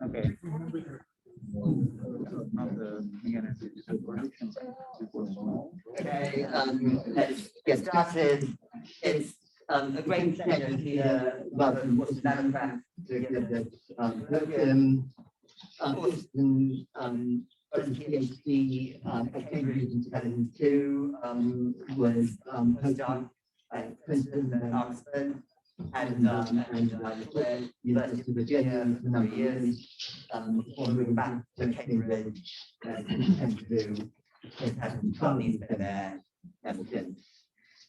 Okay. Okay, let's get started. It's a great pleasure to welcome Lamacraft to give this program. Austen got his PhD at Cambridge in 2002, was postdoc at Princeton and Aspen, and at University of Virginia for a number of years, before moving back to Cambridge to do his studies there ever since.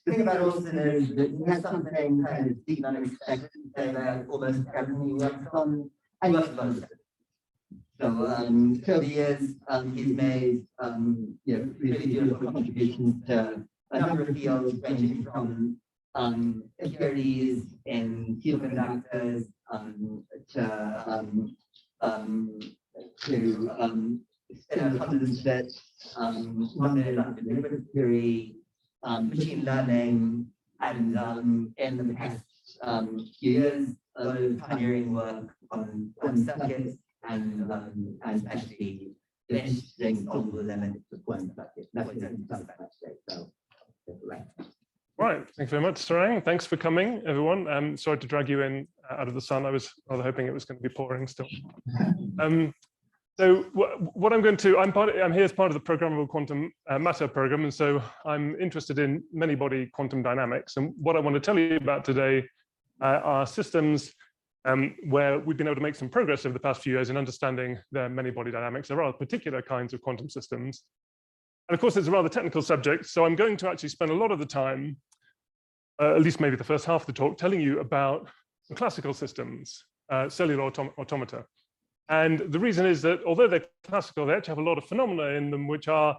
The thing about Austen is that he has something kind of deep and unexpected that almost everything he works on, and he works on it. So over the years, he's made really beautiful contributions to a number of fields ranging from securities in superconductors to spinor condensates, non-linear derivative theory, machine learning, and in the past few years, a lot of pioneering work on circuits and actually the interesting possible limits of quantum circuits. That's what we're going to talk about today. So, Right, thanks very much, Sarang. Thanks for coming, everyone. Sorry to drag you in out of the sun. I was rather hoping it was going to be pouring still. So what I'm going to, I'm here as part of the programmable quantum matter program, and so I'm interested in many-body quantum dynamics. And what I want to tell you about today are systems where we've been able to make some progress over the past few years in understanding their many-body dynamics. There are particular kinds of quantum systems. And of course, it's a rather technical subject, so I'm going to actually spend a lot of the time, at least maybe the first half of the talk, telling you about classical systems, cellular automata. And the reason is that although they're classical, they actually have a lot of phenomena in them which are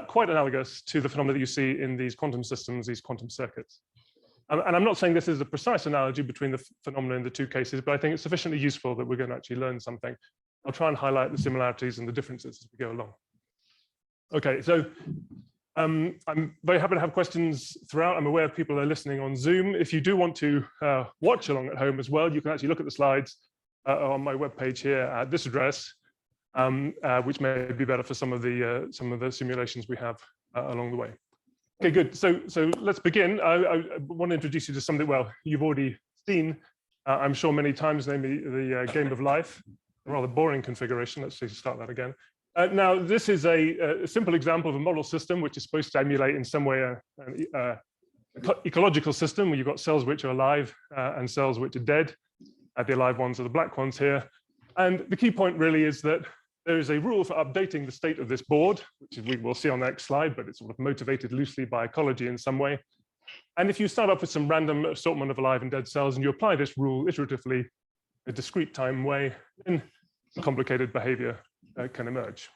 quite analogous to the phenomena that you see in these quantum systems, these quantum circuits. And I'm not saying this is a precise analogy between the phenomena in the two cases, but I think it's sufficiently useful that we're going to actually learn something. I'll try and highlight the similarities and the differences as we go along. Okay, so I'm very happy to have questions throughout. I'm aware people are listening on Zoom. If you do want to watch along at home as well, you can actually look at the slides on my webpage here at this address, which may be better for some of the simulations we have along the way. Okay, good. So let's begin. I want to introduce you to something, well, you've already seen, I'm sure many times, namely the game of life, a rather boring configuration. Let's see, start that again. Now, this is a simple example of a model system which is supposed to emulate in some way an ecological system where you've got cells which are alive and cells which are dead. The alive ones are the black ones here. And the key point really is that there is a rule for updating the state of this board, which we will see on the next slide, but it's sort of motivated loosely by ecology in some way. And if you start off with some random assortment of alive and dead cells and you apply this rule iteratively, a discrete time way, then complicated behavior can emerge.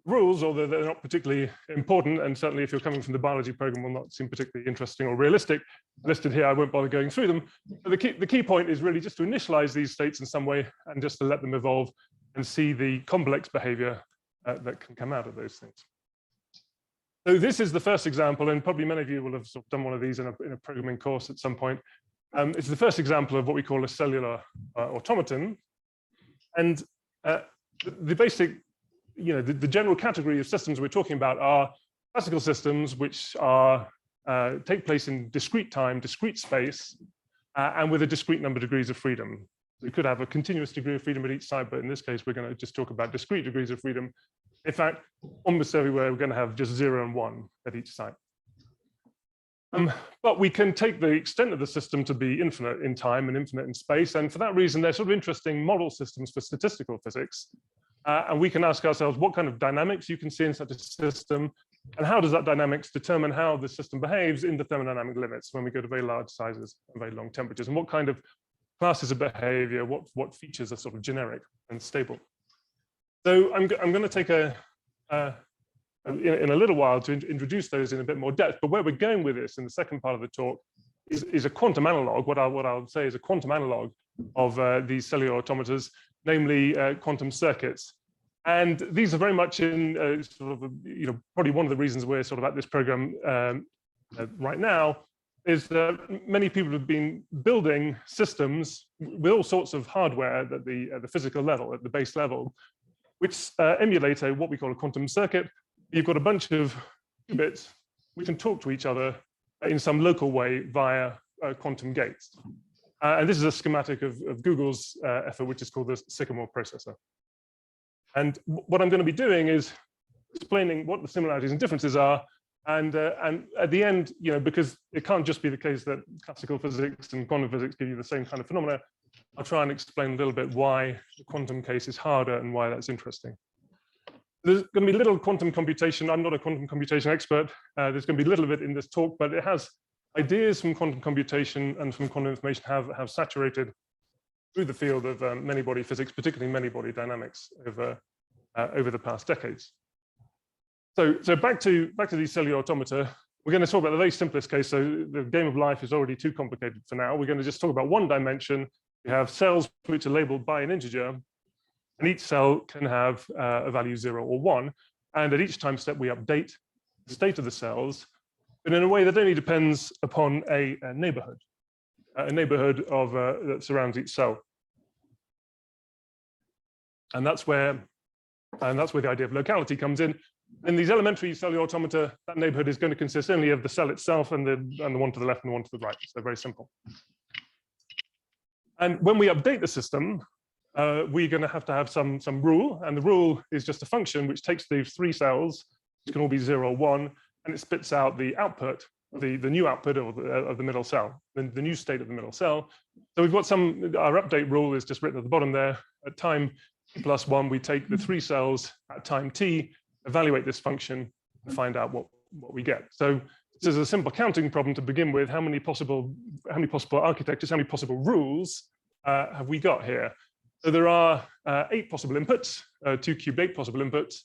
Rules, although they're not particularly important, and certainly if you're coming from the biology program will not seem particularly interesting or realistic, listed here, I won't bother going through them. But the key point is really just to initialize these states in some way and just to let them evolve and see the complex behavior that can come out of those things. So this is the first example, and probably many of you will have sort of done one of these in a programming course at some point. It's the first example of what we call a cellular automaton. And the basic, the general category of systems we're talking about are classical systems which are take place in discrete time, discrete space, and with a discrete number of degrees of freedom. We could have a continuous degree of freedom at each side, but in this case, we're going to just talk about discrete degrees of freedom. In fact, almost everywhere, we're going to have just 0 and 1 at each site. But we can take the extent of the system to be infinite in time and infinite in space. And for that reason, they're sort of interesting model systems for statistical physics. And we can ask ourselves what kind of dynamics you can see in such a system, and how does that dynamics determine how the system behaves in the thermodynamic limits when we go to very large sizes and very long temperatures, and what kind of classes of behavior, what features are sort of generic and stable. So I'm going to take in a little while to introduce those in a bit more depth, but where we're going with this in the second part of the talk is a quantum analog. What I'll say is a quantum analog of these cellular automatas, namely quantum circuits. And these are very much in sort of, probably one of the reasons we're sort of at this program right now is that many people have been building systems with all sorts of hardware at the physical level, at the base level, which emulate what we call a quantum circuit. You've got a bunch of qubits which can talk to each other in some local way via quantum gates. And this is a schematic of Google's effort, which is called the Sycamore processor. And what I'm going to be doing is explaining what the similarities and differences are. And at the end, because it can't just be the case that classical physics and quantum physics give you the same kind of phenomena, I'll try and explain a little bit why the quantum case is harder and why that's interesting. There's going to be little quantum computation. I'm not a quantum computation expert. There's going to be little of it in this talk, but it has ideas from quantum computation and from quantum information have saturated through the field of many-body physics, particularly many-body dynamics over the past decades. So back to these cellular automata. We're going to talk about the very simplest case. So the game of life is already too complicated for now. We're going to just talk about one dimension. We have cells which are labeled by an integer, and each cell can have a value 0 or 1. And at each time step, we update the state of the cells, but in a way that only depends upon a neighborhood of that surrounds each cell. And that's where the idea of locality comes in. In these elementary cellular automata, that neighborhood is going to consist only of the cell itself and the one to the left and the one to the right. So very simple. And when we update the system, we're going to have some rule, and the rule is just a function which takes these 3 cells, which can all be 0, 1, and it spits out the output, the new output of the middle cell, the new state of the middle cell. So we've got our update rule is just written at the bottom there. At time t+1, we take the 3 cells at time t, evaluate this function, and find out what we get. So this is a simple counting problem to begin with. How many possible architectures, how many possible rules have we got here? So there are 8 possible inputs, 2^8 possible inputs.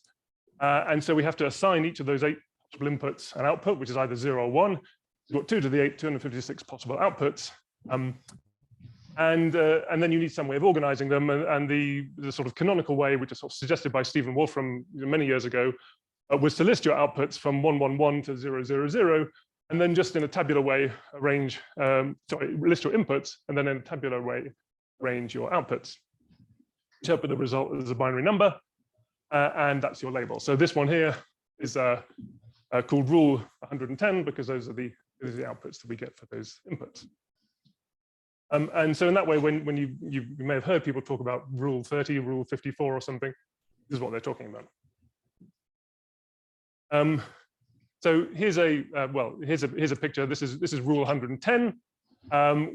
And so we have to assign each of those 8 possible inputs an output, which is either 0 or 1. We've got 2 to the 8, 256 possible outputs. And then you need some way of organizing them. And the sort of canonical way, which is sort of suggested by Stephen Wolfram many years ago, was to list your outputs from 111 to 000, and then just in a tabular way list your inputs, and then in a tabular way arrange your outputs. Interpret the result as a binary number, and that's your label. So this one here is called rule 110 because those are the outputs that we get for those inputs. And so in that way, when you may have heard people talk about rule 30, rule 54 or something, this is what they're talking about. So here's a picture. This is rule 110.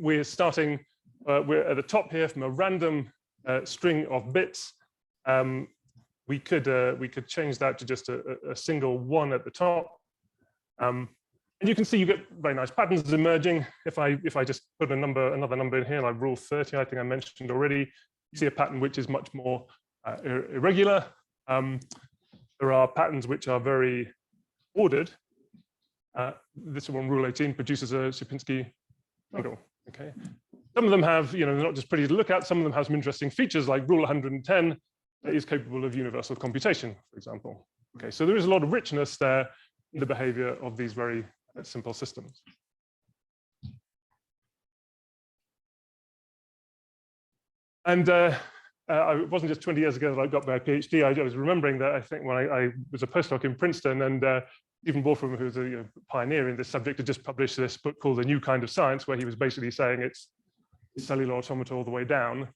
We're starting. We're at the top here from a random string of bits. We could change that to just a single 1 at the top. And you can see you get very nice patterns emerging. If I just put another number in here, like rule 30, I think I mentioned already, you see a pattern which is much more irregular. There are patterns which are very ordered. This one, rule 18, produces a Sierpinski triangle. Okay. Some of them have, they're not just pretty to look at. Some of them have some interesting features, like rule 110 is capable of universal computation, for example. Okay, so there is a lot of richness there in the behavior of these very simple systems. And it wasn't just 20 years ago that I got my PhD. I was remembering that I think when I was a postdoc in Princeton, and Stephen Wolfram, who's a pioneer in this subject, had just published this book called A New Kind of Science, where he was basically saying it's cellular automata all the way down.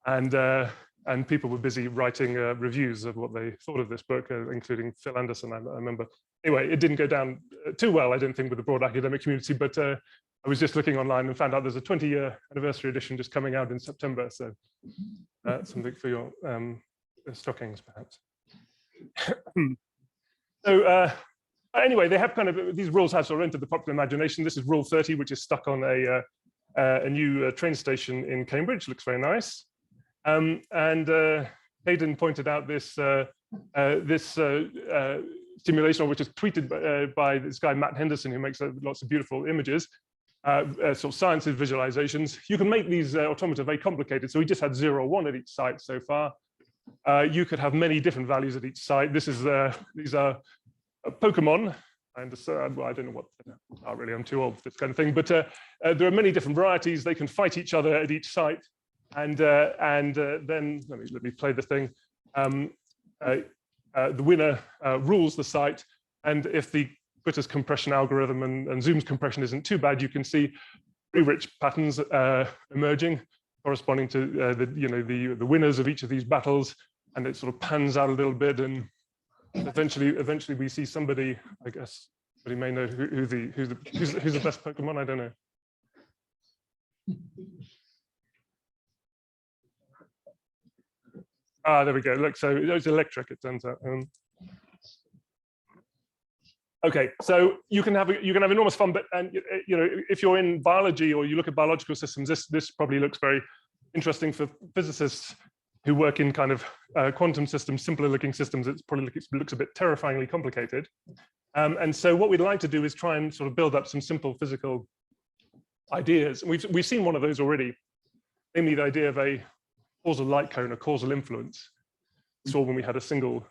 And people were busy writing reviews of what they thought of this book, including Phil Anderson, I remember. Anyway, it didn't go down too well, I don't think, with the broad academic community, but I was just looking online and found out there's a 20-year anniversary edition just coming out in September. So something for your stockings, perhaps. So anyway, they have kind of, these rules have sort of entered the popular imagination. This is rule 30, which is stuck on a new train station in Cambridge. Looks very nice. And Hayden pointed out this simulation, which is tweeted by this guy, Matt Henderson, who makes lots of beautiful images, sort of science visualizations. You can make these automata very complicated. So we just had 0, 1 at each site so far. You could have many different values at each site. These are Pokemon. I understand. Well, I don't know what. Not really. I'm too old for this kind of thing. But there are many different varieties. They can fight each other at each site, and then let me play the thing. The winner rules the site, and if the Twitter's compression algorithm and Zoom's compression isn't too bad, you can see pretty rich patterns emerging, corresponding to the winners of each of these battles, and it sort of pans out a little bit, and eventually we see somebody. I guess somebody may know who's the best Pokemon. I don't know. Ah, there we go. Look, so it's electric. It turns out. Okay, so you can have enormous fun, but if you're in biology or you look at biological systems, this probably looks very interesting for physicists who work in kind of quantum systems, simpler looking systems. It looks a bit terrifyingly complicated. And so what we'd like to do is try and sort of build up some simple physical ideas. We've seen one of those already, namely the idea of a causal light cone, a causal influence. We saw when we had a single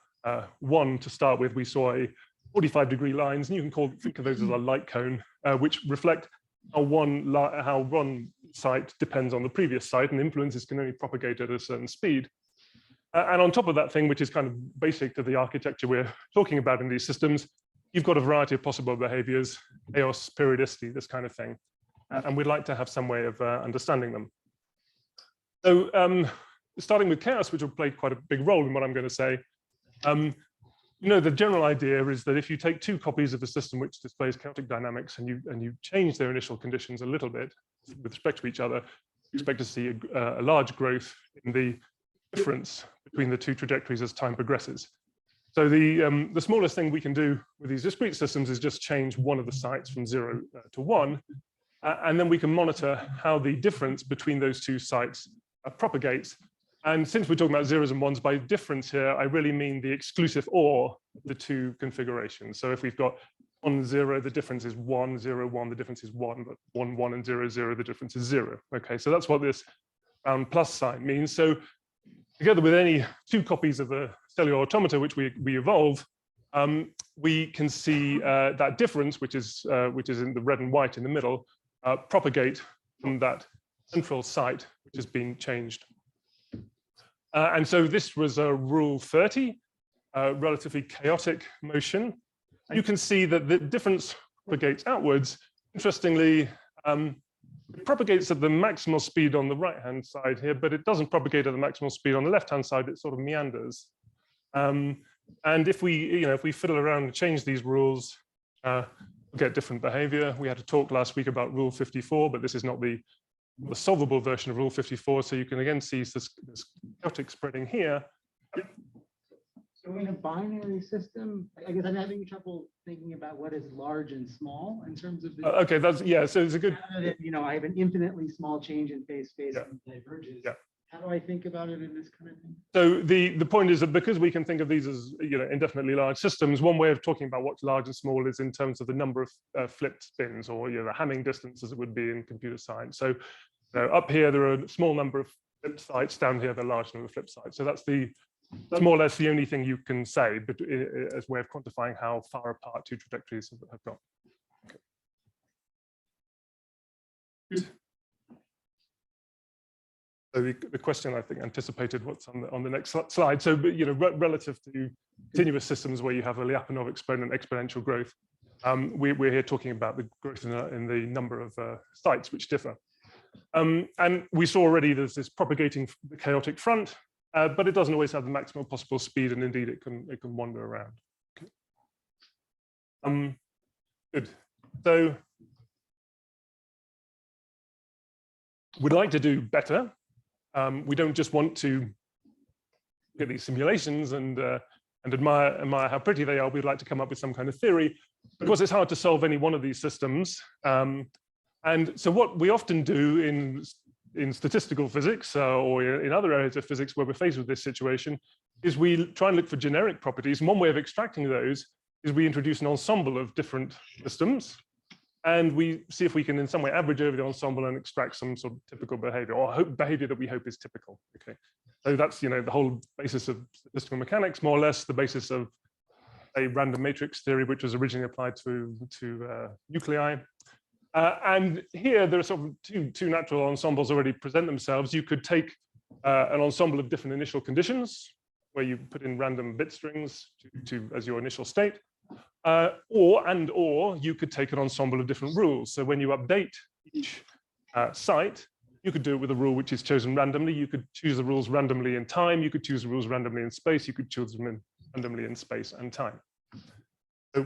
one to start with, we saw a 45-degree lines, and you can think of those as a light cone, which reflect how one site depends on the previous site, and influences can only propagate at a certain speed. And on top of that thing, which is kind of basic to the architecture we're talking about in these systems, you've got a variety of possible behaviors, chaos, periodicity, this kind of thing. And we'd like to have some way of understanding them. So starting with chaos, which will play quite a big role in what I'm going to say, the general idea is that if you take two copies of a system which displays chaotic dynamics and you change their initial conditions a little bit with respect to each other, you expect to see a large growth in the difference between the two trajectories as time progresses. So the smallest thing we can do with these discrete systems is just change one of the sites from 0 to 1, and then we can monitor how the difference between those two sites propagates. And since we're talking about zeros and ones, by difference here, I really mean the exclusive OR of the two configurations. So if we've got 1, 0, the difference is 1, 0, 1, the difference is 1, but 1, 1, and 0, 0, the difference is 0. Okay, so that's what this round plus sign means. So together with any two copies of a cellular automata which we evolve, we can see that difference, which is in the red and white in the middle, propagate from that central site, which has been changed. And so this was a rule 30, relatively chaotic motion. You can see that the difference propagates outwards. Interestingly, it propagates at the maximal speed on the right-hand side here, but it doesn't propagate at the maximal speed on the left-hand side. It sort of meanders. And if we fiddle around and change these rules, we'll get different behavior. We had a talk last week about rule 54, but this is not the solvable version of rule 54. So you can again see this chaotic spreading here. So in a binary system, I guess I'm having trouble thinking about what is large and small in terms of the, Okay, so it's a good. I have an infinitely small change in phase space and diverges. Yeah. How do I think about it in this kind of thing? So the point is that because we can think of these as indefinitely large systems, one way of talking about what's large and small is in terms of the number of flipped spins, or the Hamming distance as it would be in computer science. So up here there are a small number of flipped sites, down here the large number of flipped sites. So that's more or less the only thing you can say, but as a way of quantifying how far apart two trajectories have gone. Okay. Good. So the question, I think, anticipated what's on the next slide. So, relative to continuous systems where you have a Lyapunov exponent exponential growth, we're here talking about the growth in the number of sites which differ. And we saw already there's this propagating the chaotic front, but it doesn't always have the maximum possible speed, and indeed it can wander around. Okay. Good. So we'd like to do better. We don't just want to get these simulations and admire how pretty they are. We'd like to come up with some kind of theory. Of course, it's hard to solve any one of these systems. And so what we often do in statistical physics or in other areas of physics where we're faced with this situation is we try and look for generic properties. And one way of extracting those is we introduce an ensemble of different systems. And we see if we can in some way average over the ensemble and extract some sort of typical behavior, or behavior that we hope is typical. Okay, so that's the whole basis of statistical mechanics, more or less the basis of a random matrix theory, which was originally applied to nuclei. And here there are sort of two natural ensembles already present themselves. You could take an ensemble of different initial conditions, where you put in random bit strings as your initial state, or you could take an ensemble of different rules. So when you update each site, you could do it with a rule which is chosen randomly. You could choose the rules randomly in time. You could choose the rules randomly in space. You could choose them randomly in space and time,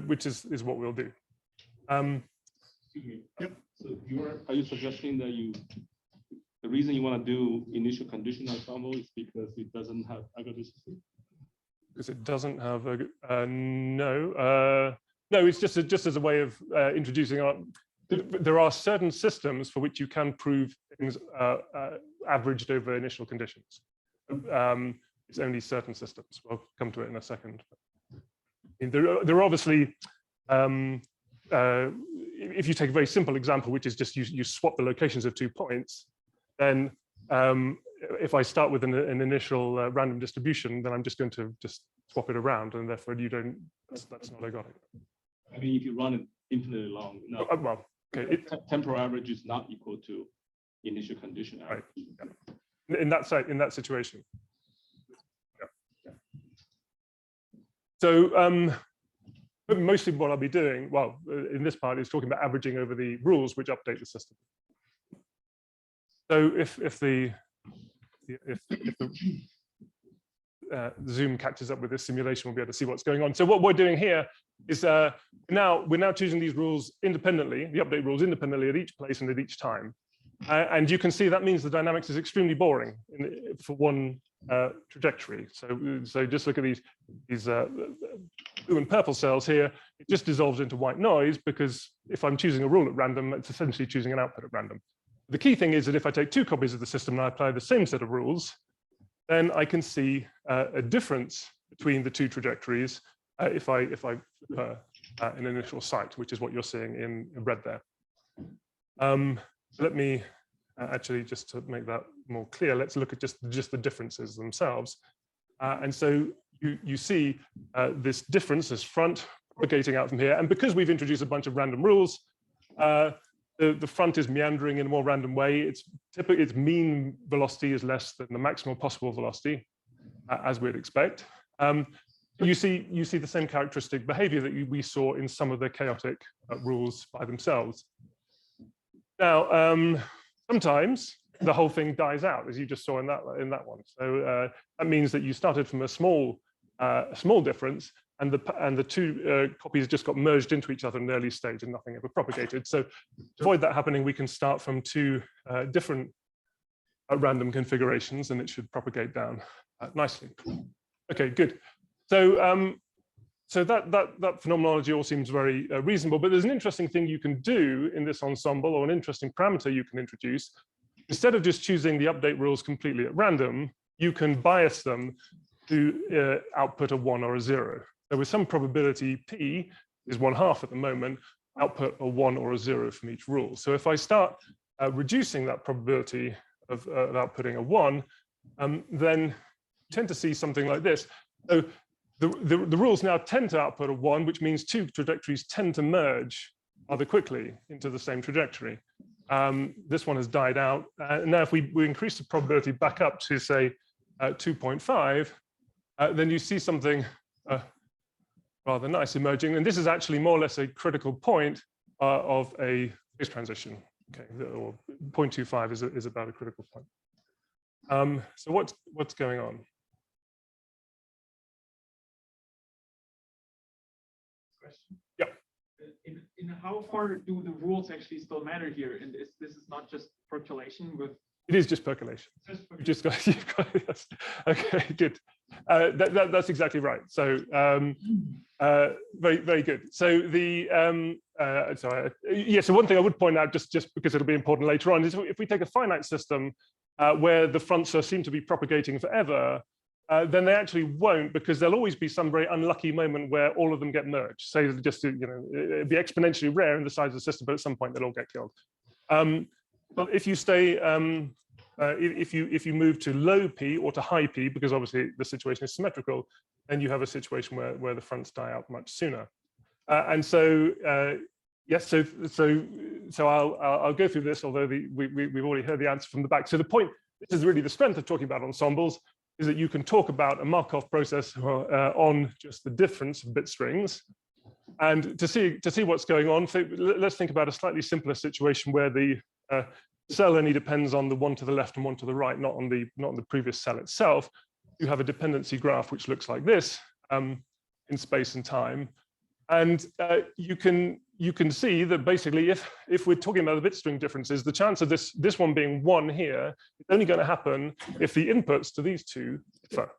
which is what we'll do. Yep. So are you suggesting that the reason you want to do initial condition ensemble is because it doesn't have algorithm? Because it doesn't have no, it's just as a way of introducing our. There are certain systems for which you can prove things averaged over initial conditions. It's only certain systems. We'll come to it in a second. There are obviously, if you take a very simple example, which is just you swap the locations of 2 points, then if I start with an initial random distribution, then I'm just going to just swap it around, and therefore you don't. That's not ergodic. I mean, if you run it infinitely long, no. Well, okay. Temporal average is not equal to initial condition average. Right. Yeah. In that situation. Yeah. So mostly what I'll be doing, well, in this part, is talking about averaging over the rules which update the system. So if the Zoom catches up with this simulation, we'll be able to see what's going on. So what we're doing here is we're now choosing these rules independently, the update rules independently at each place and at each time. And you can see that means the dynamics is extremely boring for one trajectory. So just look at these blue and purple cells here. It just dissolves into white noise, because if I'm choosing a rule at random, it's essentially choosing an output at random. The key thing is that if I take 2 copies of the system and I apply the same set of rules, then I can see a difference between the 2 trajectories if I flip an initial site, which is what you're seeing in red there. So let me actually, just to make that more clear, let's look at just the differences themselves. And so you see this difference, this front propagating out from here. And because we've introduced a bunch of random rules, the front is meandering in a more random way. Its mean velocity is less than the maximal possible velocity, as we'd expect. You see the same characteristic behavior that we saw in some of the chaotic rules by themselves. Now, sometimes the whole thing dies out, as you just saw in that one. So that means that you started from a small difference, and the 2 copies just got merged into each other in an early stage, and nothing ever propagated. So to avoid that happening, we can start from 2 different random configurations, and it should propagate down nicely. Okay, good. So that phenomenology all seems very reasonable, but there's an interesting thing you can do in this ensemble, or an interesting parameter you can introduce. Instead of just choosing the update rules completely at random, you can bias them to output a 1 or a 0. So with some probability, P is 1/2 at the moment, output a 1 or a 0 from each rule. So if I start reducing that probability of outputting a 1, then you tend to see something like this. So the rules now tend to output a 1, which means 2 trajectories tend to merge rather quickly into the same trajectory. This one has died out. Now, if we increase the probability back up to, say, 2.5, then you see something rather nice emerging. And this is actually more or less a critical point of a phase transition. Okay, or 0.25 is about a critical point. So what's going on? Yeah. In how far do the rules actually still matter here? And this is not just percolation with. It is just percolation. You've got yes. Okay, good. That's exactly right. So very good. So so one thing I would point out, just because it'll be important later on, is if we take a finite system where the fronts seem to be propagating forever, then they actually won't, because there'll always be some very unlucky moment where all of them get merged. Say just it'd be exponentially rare in the size of the system, but at some point they'll all get killed. But if you stay, if you move to low p or to high p, because obviously the situation is symmetrical, then you have a situation where the fronts die out much sooner. And so, yes, so I'll go through this, although we've already heard the answer from the back. So the point, this is really the strength of talking about ensembles, is that you can talk about a Markov process on just the difference of bit strings. And to see what's going on, so let's think about a slightly simpler situation where the cell only depends on the one to the left and one to the right, not on the previous cell itself. You have a dependency graph which looks like this in space and time. And you can see that basically if we're talking about the bit string differences, the chance of this one being 1 here is only going to happen if the inputs to these two differ.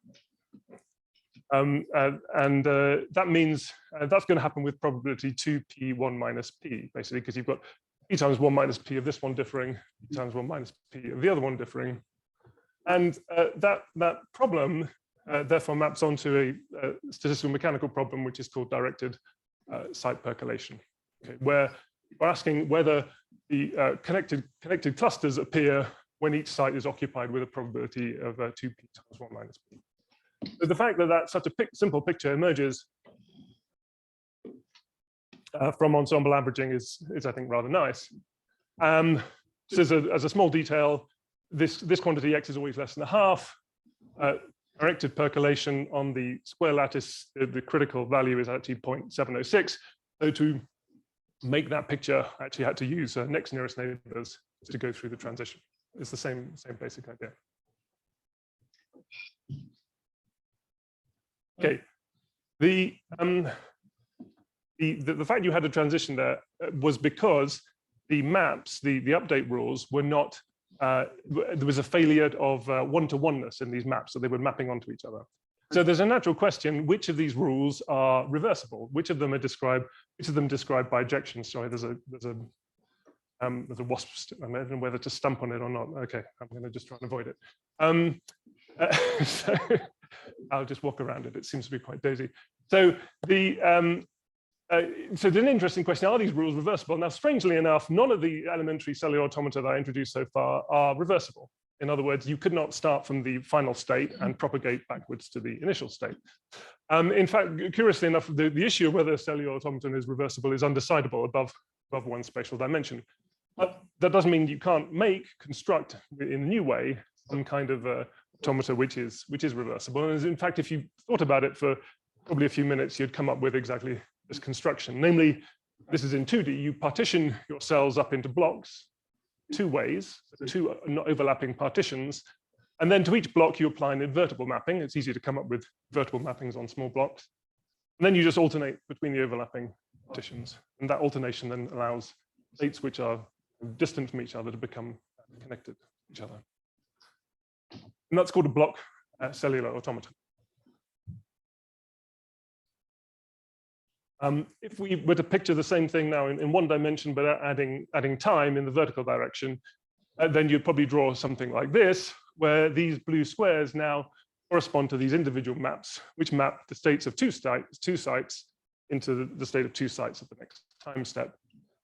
That means that's going to happen with probability 2p1 minus p, basically, because you've got p times 1 minus p of this one differing, p times 1 minus p of the other one differing. And that problem therefore maps onto a statistical mechanical problem, which is called directed site percolation, okay, where we're asking whether the connected clusters appear when each site is occupied with a probability of 2p times 1 minus p. So the fact that such a simple picture emerges from ensemble averaging is I think rather nice. Just as a small detail, this quantity x is always less than a half. Directed percolation on the square lattice, the critical value is actually 0.706. So to make that picture, I actually had to use next nearest neighbors to go through the transition. It's the same basic idea. Okay, the fact you had a transition there was because the maps, the update rules were not, there was a failure of one-to-oneness in these maps, so they were mapping onto each other. So there's a natural question, which of these rules are reversible? Which of them are described, by ejections? Sorry, there's a wasp, I don't know whether to stump on it or not. Okay, I'm gonna just try and avoid it. So I'll just walk around it. It seems to be quite daisy. So so there's an interesting question, are these rules reversible? Now, strangely enough, none of the elementary cellular automata that I introduced so far are reversible. In other words, you could not start from the final state and propagate backwards to the initial state. In fact, curiously enough, the issue of whether a cellular automaton is reversible is undecidable above one spatial dimension. But that doesn't mean you can't construct in a new way some kind of automata which is reversible. And in fact, if you thought about it for probably a few minutes, you'd come up with exactly this construction. Namely, this is in 2D. You partition your cells up into blocks 2 ways, 2 not overlapping partitions. And then to each block, you apply an invertible mapping. It's easy to come up with vertical mappings on small blocks. And then you just alternate between the overlapping partitions. And that alternation then allows states which are distant from each other to become connected to each other. And that's called a block cellular automaton. If we were to picture the same thing now in 1 dimension, but adding time in the vertical direction, then you'd probably draw something like this, where these blue squares now correspond to these individual maps, which map the states of two sites into the state of 2 sites at the next time step.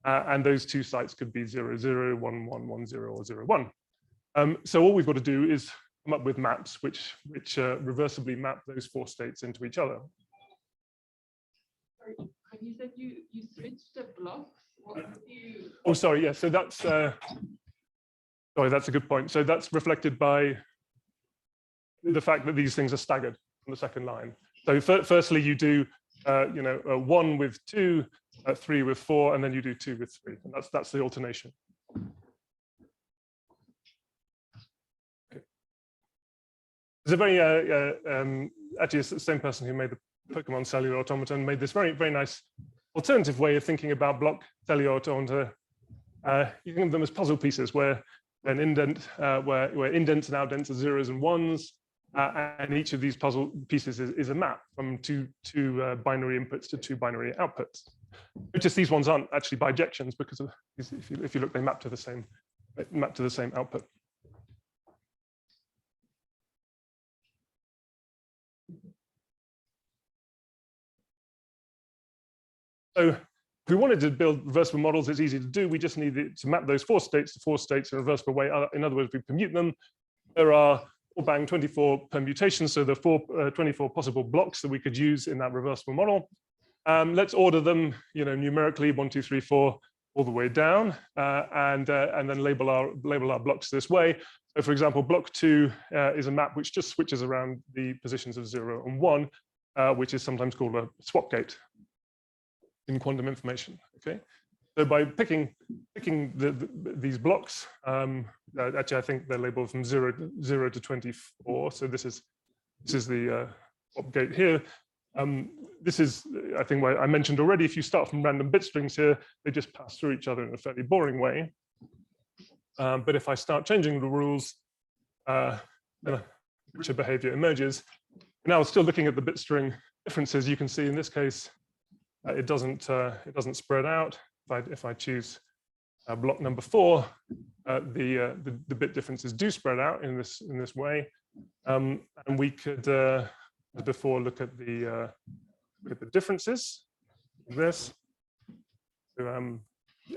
And those 2 sites could be 0, 0, 1, 1, 1, 0, or 0, 1. So all we've got to do is come up with maps which reversibly map those 4 states into each other. You said you switched the blocks. Oh, sorry. Yeah. So that's sorry. That's a good point. So that's reflected by the fact that these things are staggered on the second line. So firstly, you do 1 with 2, 3 with 4, and then you do 2 with 3, and that's the alternation. Okay. There's a very actually it's the same person who made the Pokemon cellular automaton made this very, very nice alternative way of thinking about block cellular automata. You think of them as puzzle pieces where an indent, where indents and outdents are 0s and 1s, and each of these puzzle pieces is a map from two binary inputs to 2 binary outputs. Notice these ones aren't actually bijections because if you look, they map to the same output. So if we wanted to build reversible models, it's easy to do. We just need to map those 4 states to 4 states in a reversible way. In other words, we permute them. There are bang 24 permutations, so the 24 possible blocks that we could use in that reversible model. Let's order them, numerically 1, 2, 3, 4, all the way down, and then label our blocks this way. So, for example, block 2 is a map which just switches around the positions of 0 and 1, which is sometimes called a swap gate in quantum information. Okay, so by picking these blocks, actually I think they're labeled from 0 to 24. So this is the swap gate here. This is, I think, what I mentioned already. If you start from random bit strings here, they just pass through each other in a fairly boring way. But if I start changing the rules, richer behavior emerges. Now, still looking at the bit string differences, you can see in this case, it doesn't spread out. If I choose block number 4, the bit differences do spread out in this way, and we could, as before, look at the differences of this. So,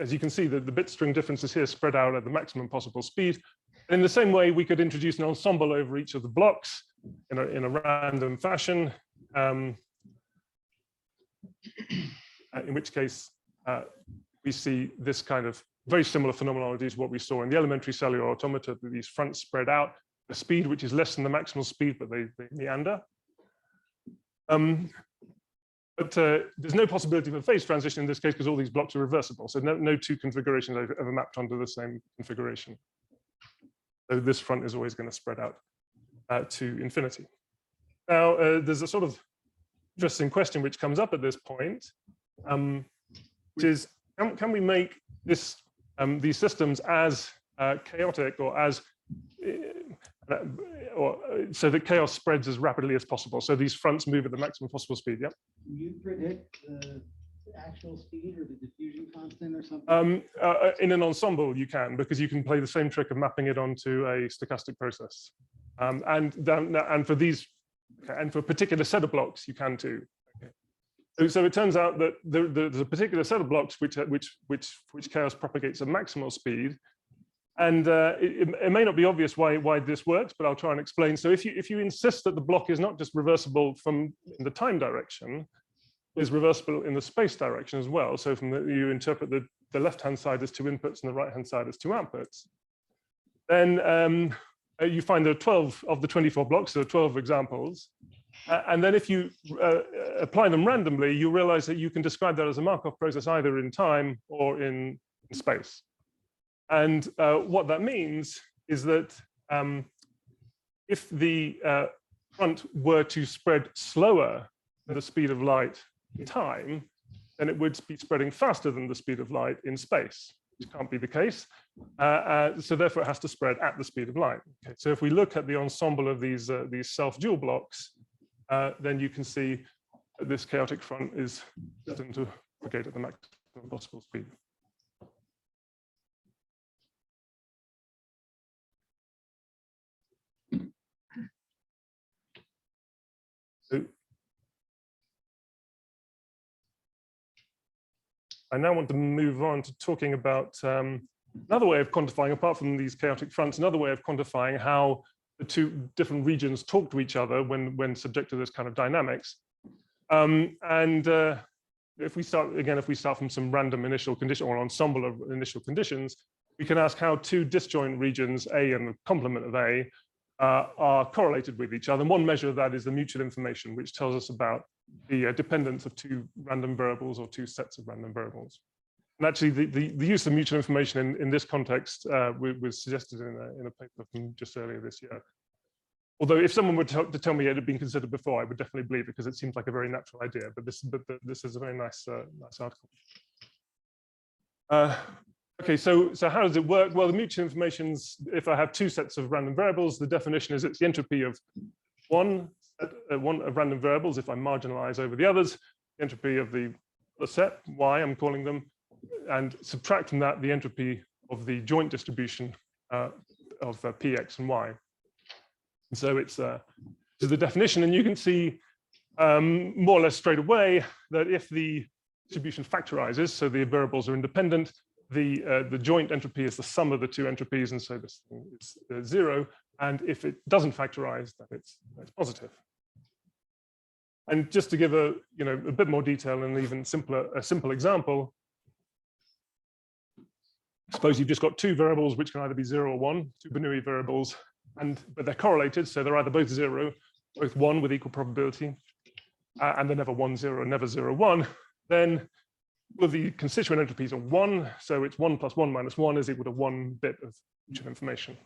as you can see, the bit string differences here spread out at the maximum possible speed. And in the same way, we could introduce an ensemble over each of the blocks in a random fashion, in which case we see this kind of very similar phenomenology to what we saw in the elementary cellular automata, that these fronts spread out a speed which is less than the maximal speed, but they meander. But there's no possibility of a phase transition in this case because all these blocks are reversible. So no two configurations are ever mapped onto the same configuration. So this front is always going to spread out to infinity. Now, there's a sort of interesting question which comes up at this point, which is, can we make these systems as chaotic or as so that chaos spreads as rapidly as possible? So these fronts move at the maximum possible speed. Yep. Do you predict the actual speed or the diffusion constant or something? In an ensemble, you can, because you can play the same trick of mapping it onto a stochastic process. And for these, and for a particular set of blocks, you can too. Okay. So it turns out that there's a particular set of blocks which chaos propagates at maximal speed. And it may not be obvious why this works, but I'll try and explain. So if you insist that the block is not just reversible in the time direction, is reversible in the space direction as well. So you interpret the left-hand side as 2 inputs and the right-hand side as 2 outputs. Then you find there are 12 of the 24 blocks, there are 12 examples. And then if you apply them randomly, you realize that you can describe that as a Markov process either in time or in space. And what that means is that if the front were to spread slower than the speed of light in time, then it would be spreading faster than the speed of light in space, which can't be the case. So therefore, it has to spread at the speed of light. Okay, so if we look at the ensemble of these self-dual blocks, then you can see that this chaotic front is destined to propagate at the maximum possible speed. So I now want to move on to talking about another way of quantifying, apart from these chaotic fronts, another way of quantifying how the 2 different regions talk to each other when subject to this kind of dynamics. If we start from some random initial condition or ensemble of initial conditions, we can ask how 2 disjoint regions, A and the complement of A, are correlated with each other. And one measure of that is the mutual information, which tells us about the dependence of 2 random variables or 2 sets of random variables. And actually, the use of mutual information in this context was suggested in a paper from just earlier this year. Although if someone were to tell me it had been considered before, I would definitely believe it because it seems like a very natural idea. But this is a very nice article. Okay, so how does it work? Well, the mutual information's, if I have 2 sets of random variables, the definition is it's the entropy of one of random variables if I marginalize over the others, the entropy of the set, Y I'm calling them, and subtract from that the entropy of the joint distribution of Px and Y. And so it's the definition, and you can see more or less straight away that if the distribution factorizes, so the variables are independent, the joint entropy is the sum of the 2 entropies, and so this thing is 0. And if it doesn't factorize, then it's positive. And just to give a bit more detail and even a simple example, suppose you've just got two variables which can either be 0 or 1, two Bernoulli variables, but they're correlated, so they're either both 0, both 1 with equal probability, and they're never 1, 0, never 0, 1, then well, the constituent entropies are 1, so it's 1 plus 1 minus 1 is equal to 1 bit of mutual information.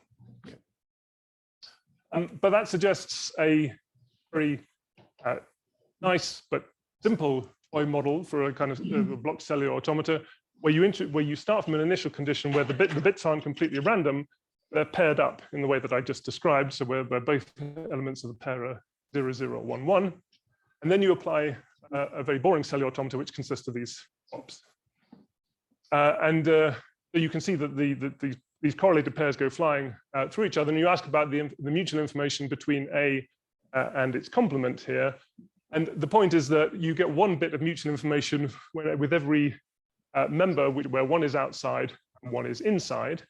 Okay. But that suggests a very nice but simple toy model for a kind of a block cellular automata, where you start from an initial condition where the bits aren't completely random, they're paired up in the way that I just described, so where both elements of the pair are 0, 0, 1, 1, and then you apply a very boring cellular automata which consists of these swaps. You can see that these correlated pairs go flying through each other, and you ask about the mutual information between A and its complement here. And the point is that you get 1 bit of mutual information with every member where one is outside and one is inside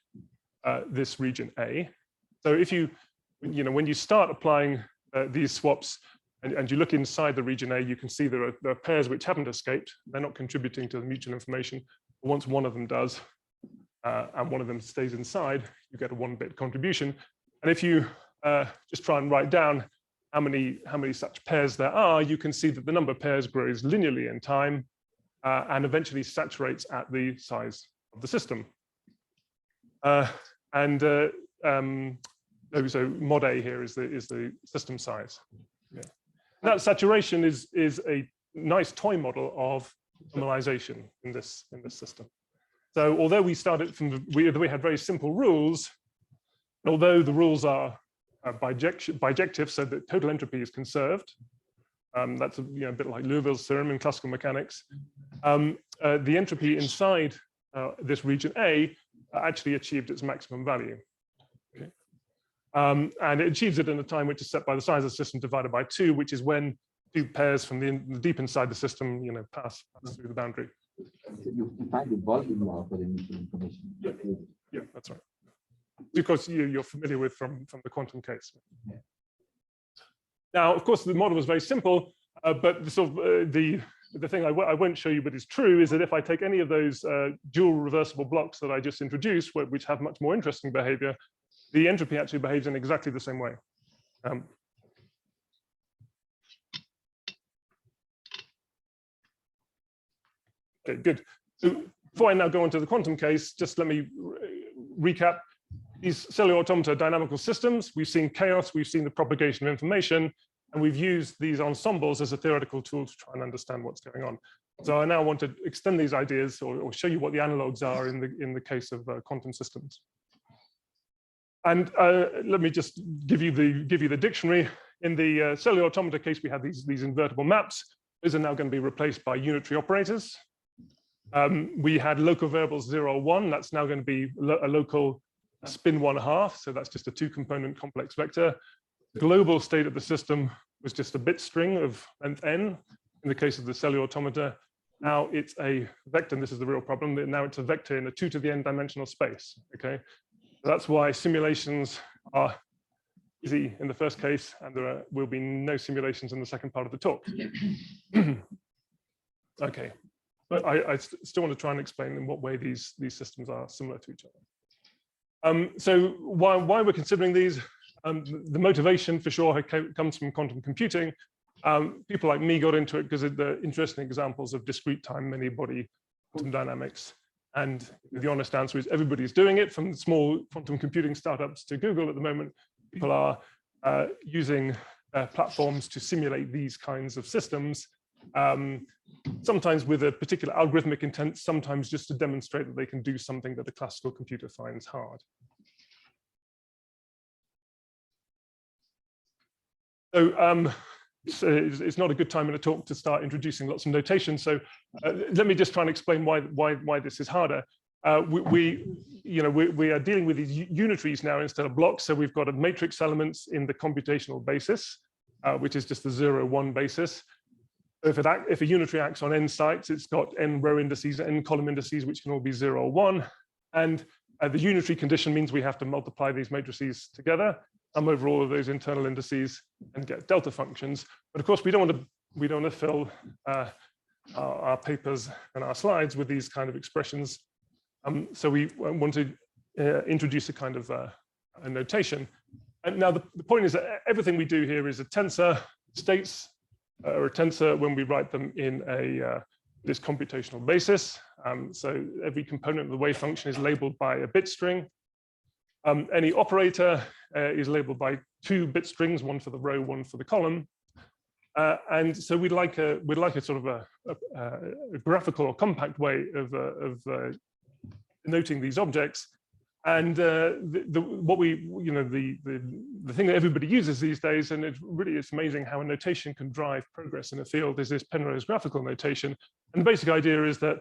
this region A. So if when you start applying these swaps and you look inside the region A, you can see there are pairs which haven't escaped. They're not contributing to the mutual information. But once one of them does, and one of them stays inside, you get a 1-bit contribution. And if you just try and write down how many such pairs there are, you can see that the number of pairs grows linearly in time and eventually saturates at the size of the system. So mod A here is the system size. Yeah. That saturation is a nice toy model of normalization in this system. So although we started from we had very simple rules, although the rules are bijective, so that total entropy is conserved. That's a bit like Liouville's theorem in classical mechanics. The entropy inside this region A actually achieved its maximum value. Okay. And it achieves it in a time which is set by the size of the system divided by 2, which is when 2 pairs from the deep inside the system pass through the boundary. You find the volume law for the mutual information. Yeah, that's right. Because you're familiar with from the quantum case. Yeah. Now, of course, the model was very simple, but the thing I won't show you, but is true, is that if I take any of those dual reversible blocks that I just introduced, which have much more interesting behavior, the entropy actually behaves in exactly the same way. Okay, good. So before I now go on to the quantum case, just let me recap. These cellular automata dynamical systems, we've seen chaos, we've seen the propagation of information, and we've used these ensembles as a theoretical tool to try and understand what's going on. So I now want to extend these ideas or show you what the analogues are in the case of quantum systems. And let me just give you the dictionary. In the cellular automata case, we have these invertible maps. Those are now going to be replaced by unitary operators. We had local variables 0, 1. That's now going to be a local spin 1/2. So that's just a 2-component complex vector. The global state of the system was just a bit string of length n. In the case of the cellular automata, now it's a vector, and this is the real problem. Now it's a vector in a 2 to the n dimensional space. Okay, so that's why simulations are easy in the first case, and there will be no simulations in the second part of the talk. Okay, but I still want to try and explain in what way these systems are similar to each other. So why we're considering these, the motivation for sure comes from quantum computing. People like me got into it because of the interesting examples of discrete time many-body quantum dynamics. And the honest answer is everybody's doing it, from small quantum computing startups to Google at the moment. People are using platforms to simulate these kinds of systems, sometimes with a particular algorithmic intent, sometimes just to demonstrate that they can do something that the classical computer finds hard. So it's not a good time in a talk to start introducing lots of notation. So let me just try and explain why this is harder. We are dealing with these unitaries now instead of blocks. So we've got a matrix elements in the computational basis, which is just the 0, 1 basis. If a unitary acts on n sites, it's got n row indices, n column indices, which can all be 0 or 1. And the unitary condition means we have to multiply these matrices together. over all of those internal indices and get delta functions. But of course, we don't want to fill our papers and our slides with these kind of expressions. So we want to introduce a kind of a notation. And now the point is that everything we do here is a tensor. States are a tensor when we write them in this computational basis. So every component of the wave function is labeled by a bit string. Any operator is labeled by 2 bit strings, one for the row, one for the column. And so we'd like a sort of a graphical or compact way of noting these objects. And the thing that everybody uses these days, and it's amazing how a notation can drive progress in a field, is this Penrose graphical notation. And the basic idea is that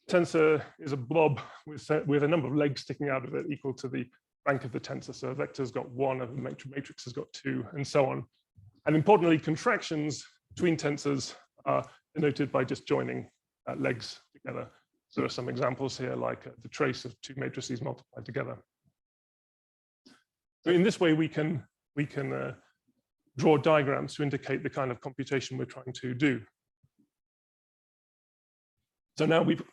tensor is a blob with a number of legs sticking out of it equal to the rank of the tensor. So a vector's got 1, a matrix has got 2, and so on. And importantly, contractions between tensors are denoted by just joining legs together. So there are some examples here, like the trace of 2 matrices multiplied together. So in this way, we can draw diagrams to indicate the kind of computation we're trying to do. So now we've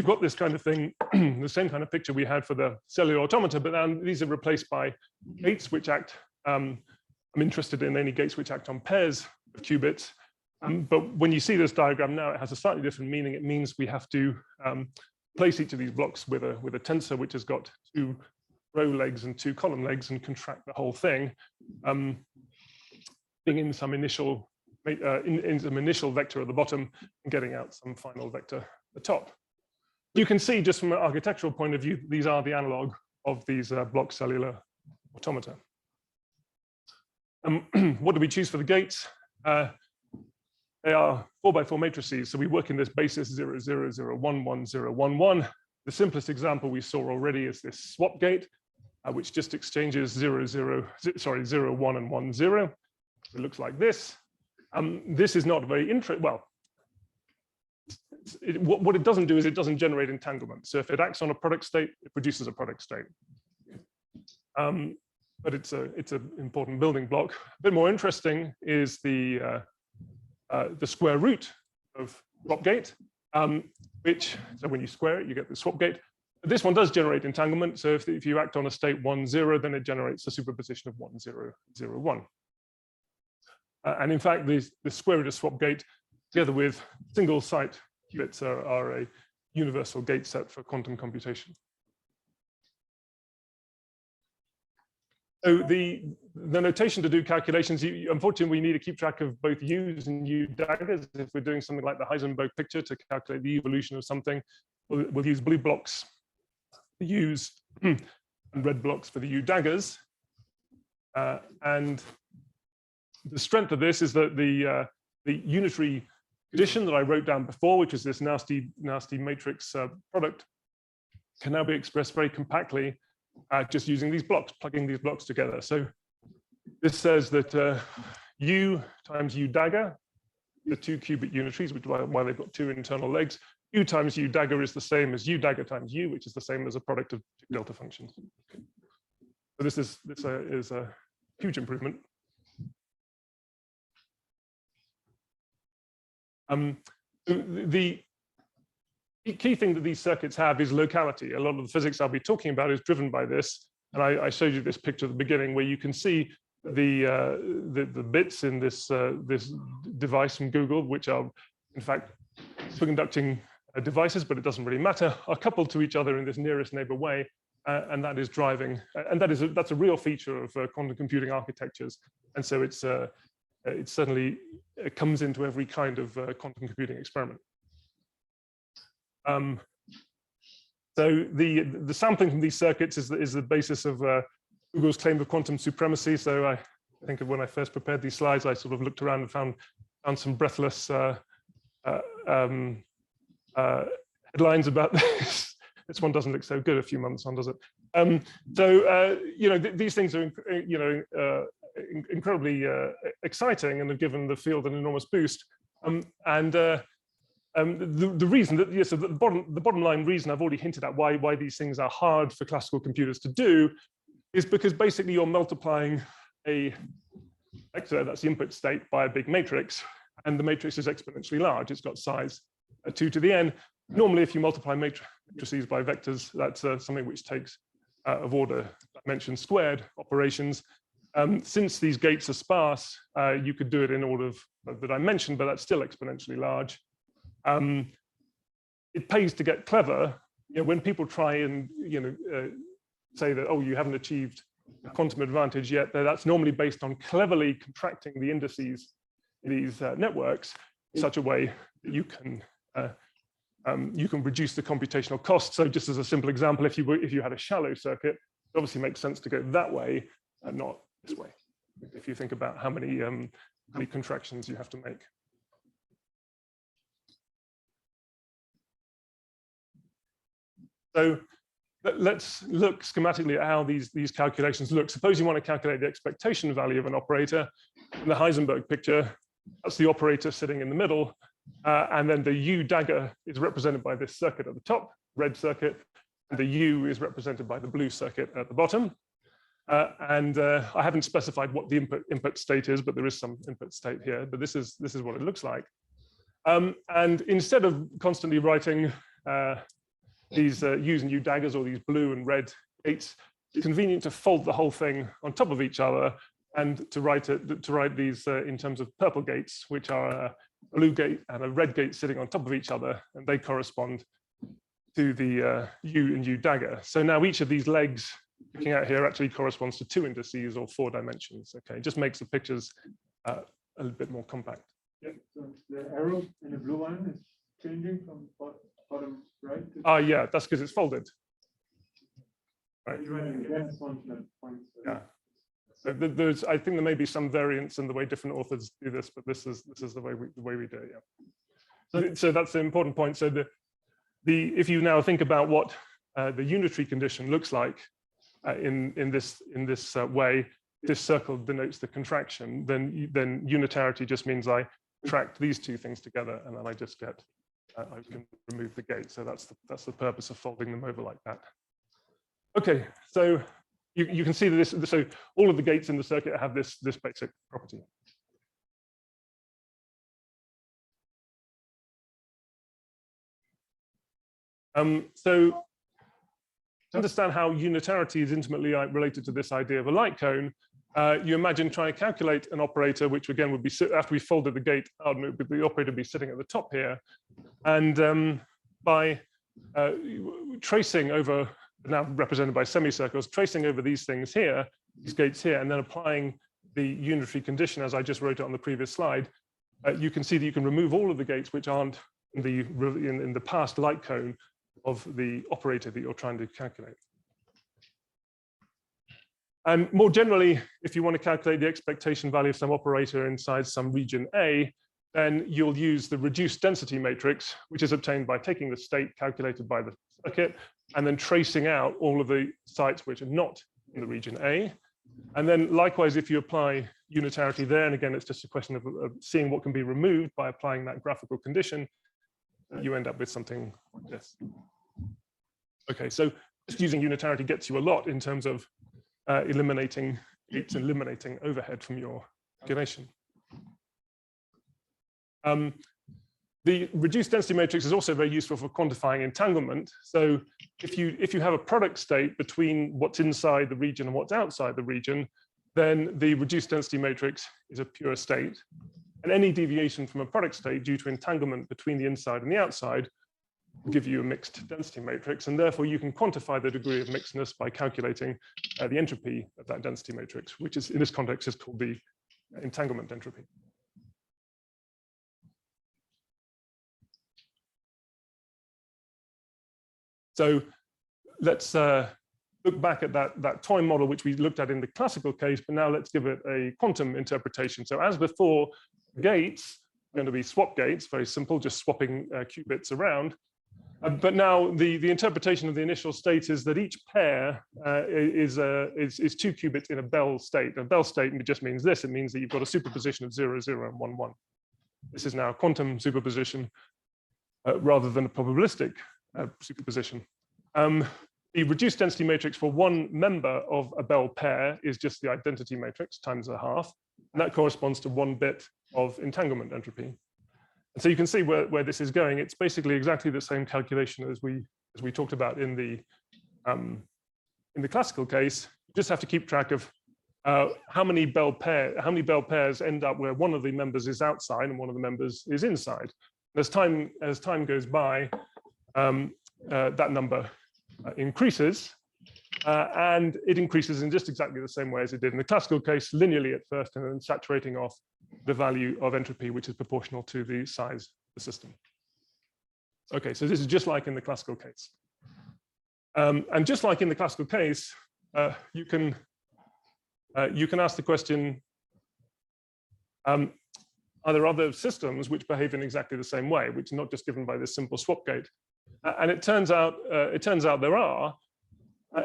got this kind of thing, the same kind of picture we had for the cellular automata, but now these are replaced by gates which act. I'm interested in any gates which act on pairs of qubits. But when you see this diagram now, it has a slightly different meaning. It means we have to place each of these blocks with a tensor which has got 2 row legs and 2 column legs and contract the whole thing, being in some initial vector at the bottom and getting out some final vector at the top. You can see just from an architectural point of view, these are the analog of these block cellular automata. What do we choose for the gates? They are 4x4 matrices, so we work in this basis 0, 0, 0, 1, 1, 0, 1, 1. The simplest example we saw already is this swap gate, which just exchanges 0, 0, 1, and 1, 0. It looks like this. This is not very interesting. Well, what it doesn't do is it doesn't generate entanglement. So if it acts on a product state, it produces a product state. But it's an important building block. A bit more interesting is the square root of swap gate, so when you square it, you get the swap gate. This one does generate entanglement. So if you act on a state 1, 0, then it generates a superposition of 1, 0, 0, 1. And in fact, the square root of swap gate, together with single site qubits, are a universal gate set for quantum computation. So the notation to do calculations, unfortunately, we need to keep track of both U's and U daggers. If we're doing something like the Heisenberg picture to calculate the evolution of something, we'll use blue blocks for U's and red blocks for the U daggers. And the strength of this is that the unitary condition that I wrote down before, which is this nasty matrix product, can now be expressed very compactly just using these blocks, plugging these blocks together. So this says that U times U dagger, the 2 qubit unitaries, which is why they've got 2 internal legs. U times U dagger is the same as U dagger times U, which is the same as a product of 2 delta functions. So this is a huge improvement. The key thing that these circuits have is locality. A lot of the physics I'll be talking about is driven by this. And I showed you this picture at the beginning where you can see the bits in this device from Google, which are in fact superconducting devices, but it doesn't really matter, are coupled to each other in this nearest neighbor way. And that is driving, and that's a real feature of quantum computing architectures. And so it certainly comes into every kind of quantum computing experiment. So the sampling from these circuits is the basis of Google's claim of quantum supremacy. So I think of when I first prepared these slides, I sort of looked around and found some breathless headlines about this. This one doesn't look so good a few months on, does it? These things are incredibly exciting and have given the field an enormous boost. The reason that, so the bottom line reason I've already hinted at why these things are hard for classical computers to do is because basically you're multiplying a vector, that's the input state, by a big matrix, and the matrix is exponentially large. It's got size 2 to the n. Normally, if you multiply matrices by vectors, that's something which takes of order dimension squared operations. Since these gates are sparse, you could do it in order of the dimension, but that's still exponentially large. It pays to get clever. When people try and say that, oh, you haven't achieved a quantum advantage yet, that's normally based on cleverly contracting the indices in these networks in such a way that you can reduce the computational cost. So just as a simple example, if you had a shallow circuit, it obviously makes sense to go that way and not this way, if you think about how many contractions you have to make. So let's look schematically at how these calculations look. Suppose you want to calculate the expectation value of an operator. In the Heisenberg picture, that's the operator sitting in the middle. And then the U dagger is represented by this circuit at the top, red circuit, and the U is represented by the blue circuit at the bottom. I haven't specified what the input state is, but there is some input state here. But this is what it looks like. And instead of constantly writing these U's and U daggers or these blue and red gates, it's convenient to fold the whole thing on top of each other and to write these in terms of purple gates, which are a blue gate and a red gate sitting on top of each other, and they correspond to the U and U dagger. So now each of these legs looking out here actually corresponds to 2 indices or 4 dimensions. Okay, it just makes the pictures a little bit more compact. Yeah, so the arrow in the blue one is changing from bottom right to Yeah, that's because it's folded. Right. Yeah. So I think there may be some variance in the way different authors do this, but this is the way we do it. Yeah. So that's the important point. So if you now think about what the unitary condition looks like in this way, this circle denotes the contraction. Then unitarity just means I contract these 2 things together, and then I just get I can remove the gate. So that's the purpose of folding them over like that. Okay, so you can see that so all of the gates in the circuit have this basic property. So to understand how unitarity is intimately related to this idea of a light cone, you imagine trying to calculate an operator, which again would be, after we folded the gate out, the operator would be sitting at the top here. And by tracing over, now represented by semicircles, tracing over these things here, these gates here, and then applying the unitary condition as I just wrote it on the previous slide, you can see that you can remove all of the gates which aren't in the past light cone of the operator that you're trying to calculate. And more generally, if you want to calculate the expectation value of some operator inside some region A, then you'll use the reduced density matrix, which is obtained by taking the state calculated by the circuit and then tracing out all of the sites which are not in the region A. And then likewise, if you apply unitarity there, and again, it's just a question of seeing what can be removed by applying that graphical condition, you end up with something like this. Okay, so just using unitarity gets you a lot in terms of eliminating overhead from your calculation. The reduced density matrix is also very useful for quantifying entanglement. So if you have a product state between what's inside the region and what's outside the region, then the reduced density matrix is a pure state. And any deviation from a product state due to entanglement between the inside and the outside will give you a mixed density matrix. And therefore, you can quantify the degree of mixedness by calculating the entropy of that density matrix, which is in this context is called the entanglement entropy. So let's look back at that toy model, which we looked at in the classical case, but now let's give it a quantum interpretation. So as before, gates are going to be swap gates, very simple, just swapping qubits around. But now the interpretation of the initial state is that each pair is 2 qubits in a Bell state. A Bell state just means this. It means that you've got a superposition of 0, 0, and 1, 1. This is now a quantum superposition rather than a probabilistic superposition. the reduced density matrix for one member of a Bell pair is just the identity matrix times a half, and that corresponds to 1 bit of entanglement entropy. And so you can see where this is going. It's basically exactly the same calculation as we talked about in the classical case. You just have to keep track of how many Bell pairs end up where one of the members is outside and one of the members is inside. And as time goes by, that number increases, and it increases in just exactly the same way as it did in the classical case, linearly at first, and then saturating off the value of entropy, which is proportional to the size of the system. Okay, so this is just like in the classical case. And just like in the classical case, you can ask the question, are there other systems which behave in exactly the same way, which are not just given by this simple swap gate? And it turns out there are,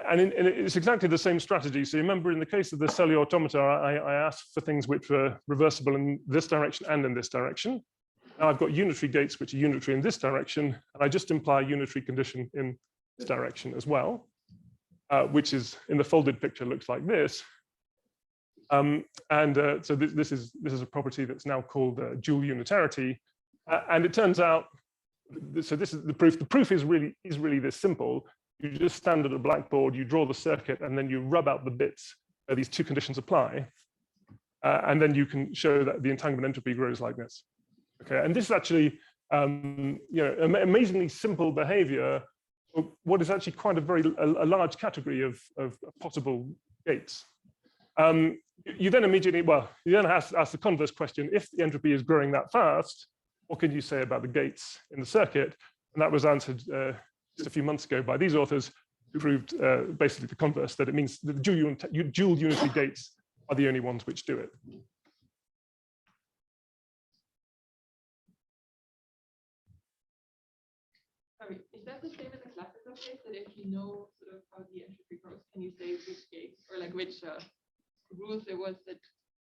and it's exactly the same strategy. So you remember in the case of the cellular automata, I asked for things which were reversible in this direction and in this direction. Now I've got unitary gates which are unitary in this direction, and I just imply a unitary condition in this direction as well, which is in the folded picture looks like this. So this is a property that's now called dual unitarity, and it turns out. So this is the proof. The proof is really this simple. You just stand at a blackboard, you draw the circuit, and then you rub out the bits where these two conditions apply, and then you can show that the entanglement entropy grows like this. Okay, and this is actually amazingly simple behavior. What is actually quite a large category of possible gates. You then immediately, ask the converse question: if the entropy is growing that fast, what can you say about the gates in the circuit? And that was answered just a few months ago by these authors, who proved basically the converse, that it means that the dual unitary gates are the only ones which do it. Sorry, is that the same in the classical case, that if you know sort of how the entropy grows, can you say which gates or like which rules there was that?